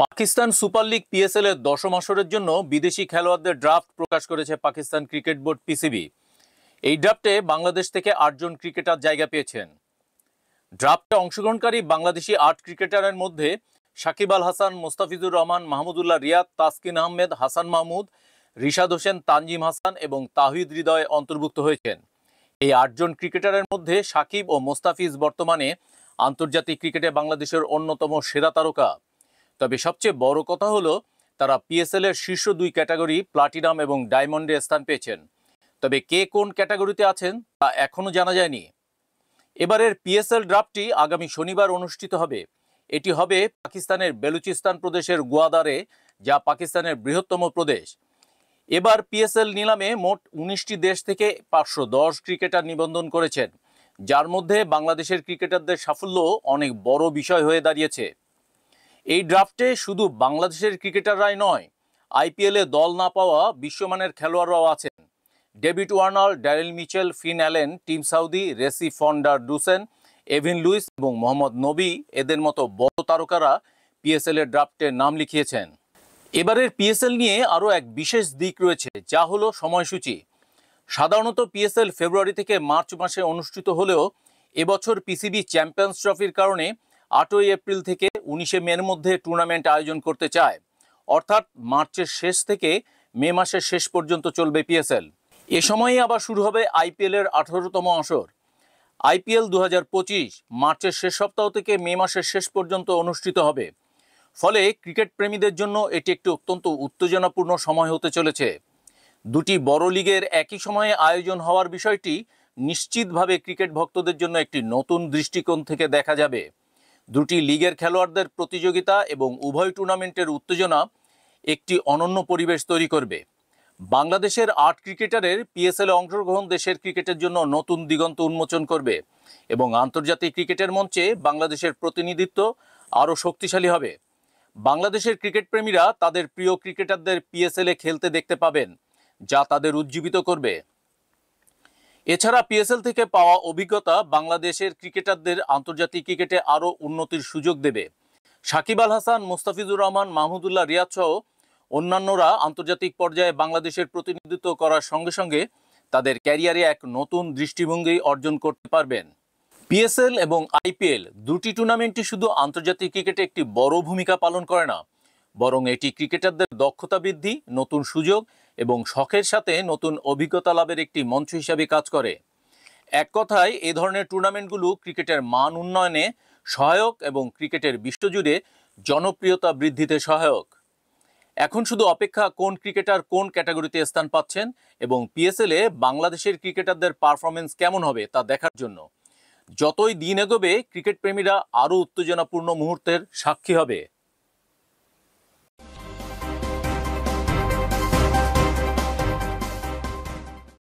Pakistan super league PSL এর দশম আসরের জন্য বিদেশি খেলোয়াড়দের ড্রাফট প্রকাশ করেছে পাকিস্তান ক্রিকেট বোর্ড পিসিবি। এই ড্রাফটে বাংলাদেশ থেকে ৮জন ক্রিকেটার জায়গা পেয়েছেন। ড্রাফটে অংশগ্রহণকারী বাংলাদেশি ৮ ক্রিকেটারের মধ্যে সাকিব আল হাসান, মোস্তাফিজুর রহমান, মাহমুদুল্লাহ রিয়াদ, তাসকিন আহমেদ, হাসান মাহমুদ, রিশাদ হোসেন, তানজিম হাসান এবং তাহিদ হৃদয় অন্তর্ভুক্ত হয়েছেন। এই ৮জন ক্রিকেটারের মধ্যে সাকিব ও মোস্তাফিজ বর্তমানে আন্তর্জাতিক ক্রিকেটে বাংলাদেশের অন্যতম সেরা তারকা। তবে সবচেয়ে বড় কথা হলো তারা পিএসএল এর শীর্ষ ২ ক্যাটাগরি প্লাটিনাম এবং ডায়মন্ডে স্থান পেয়েছেন। তবে কে কোন ক্যাটাগরিতে আছেন তা এখনো জানা যায়নি। এবারের পিএসএল ড্রাফটটি আগামী শনিবার অনুষ্ঠিত হবে। এটি হবে পাকিস্তানের বেলুচিস্তান প্রদেশের গোয়াদারে, যা পাকিস্তানের বৃহত্তম প্রদেশ। এবার পিএসএল নিলামে মোট ১৯টি দেশ থেকে ৫১০ ক্রিকেটার নিবন্ধন করেছেন, যার মধ্যে বাংলাদেশের ক্রিকেটারদের সাফল্য অনেক বড় বিষয় হয়ে দাঁড়িয়েছে। এই ড্রাফটে শুধু বাংলাদেশের ক্রিকেটাররাই নয়, আইপিএলে দল না পাওয়া বিশ্বমানের খেলোয়াড়রাও আছেন। David Warner, Daryl Mitchell, Finn Allen, Tim Southee, Rassie van der Dussen, Evin Lewis এবং মোহাম্মদ নবী এদের মতো বড় তারকারা পিএসএল এর ড্রাফটে নাম লিখিয়েছেন। এবারের পিএসএল নিয়ে আরও এক বিশেষ দিক রয়েছে, যা হলো সময়সূচি। সাধারণত পিএসএল ফেব্রুয়ারি থেকে মার্চ মাসে অনুষ্ঠিত হলেও এবছর পিসিবি চ্যাম্পিয়ন্স ট্রফির কারণে ৮ই এপ্রিল থেকে ১৯শে মের মধ্যে টুর্নামেন্ট আয়োজন করতে চায়। অর্থাৎ মার্চের শেষ থেকে মে মাসের শেষ পর্যন্ত চলবে পিএসএল। এ সময়েই আবার শুরু হবে আইপিএল এর ১৮তম আসর। আইপিএল ২০২৫ মার্চের শেষ সপ্তাহ থেকে মে মাসের শেষ পর্যন্ত অনুষ্ঠিত হবে। ফলে ক্রিকেট প্রেমীদের জন্য এটি একটি অত্যন্ত উত্তেজনাপূর্ণ সময় হতে চলেছে। দুটি বড় লিগের একই সময়ে আয়োজন হওয়ার বিষয়টি নিশ্চিতভাবে ক্রিকেট ভক্তদের জন্য একটি নতুন দৃষ্টিকোণ থেকে দেখা যাবে। দুটি লিগের খেলোয়াড়দের প্রতিযোগিতা এবং উভয় টুর্নামেন্টের উত্তেজনা একটি অনন্য পরিবেশ তৈরি করবে। বাংলাদেশের ৮ ক্রিকেটারের পিএসএল অংশগ্রহণ দেশের ক্রিকেটের জন্য নতুন দিগন্ত উন্মোচন করবে এবং আন্তর্জাতিক ক্রিকেটের মঞ্চে বাংলাদেশের প্রতিনিধিত্ব আরও শক্তিশালী হবে। বাংলাদেশের ক্রিকেট প্রেমীরা তাদের প্রিয় ক্রিকেটারদের পিএসএলে খেলতে দেখতে পাবেন, যা তাদের উজ্জীবিত করবে। এছাড়া পিএসএল থেকে পাওয়া অভিজ্ঞতা বাংলাদেশের ক্রিকেটারদের আন্তর্জাতিক ক্রিকেটে আরও উন্নতির সুযোগ দেবে। সাকিব আল হাসান, মোস্তাফিজুর রহমান, মাহমুদুল্লাহ রিয়াদ সহ অন্যান্যরা আন্তর্জাতিক পর্যায়ে বাংলাদেশের প্রতিনিধিত্ব করার সঙ্গে সঙ্গে তাদের ক্যারিয়ারে এক নতুন দৃষ্টিভঙ্গি অর্জন করতে পারবেন। পিএসএল এবং আইপিএল দুটি টুর্নামেন্টই শুধু আন্তর্জাতিক ক্রিকেটে একটি বড় ভূমিকা পালন করে না, বরং এটি ক্রিকেটারদের দক্ষতা বৃদ্ধি, নতুন সুযোগ এবং শখের সাথে নতুন অভিজ্ঞতা লাভের একটি মঞ্চ হিসাবে কাজ করে। এক কথায় এ ধরনের টুর্নামেন্টগুলো ক্রিকেটের মান উন্নয়নে সহায়ক এবং ক্রিকেটের বিশ্বজুড়ে জনপ্রিয়তা বৃদ্ধিতে সহায়ক। এখন শুধু অপেক্ষা কোন ক্রিকেটার কোন ক্যাটাগরিতে স্থান পাচ্ছেন এবং পিএসএলে বাংলাদেশের ক্রিকেটারদের পারফরমেন্স কেমন হবে তা দেখার জন্য। যতই দিন এগোবে ক্রিকেট প্রেমীরা আরও উত্তেজনাপূর্ণ মুহূর্তের সাক্ষী হবে।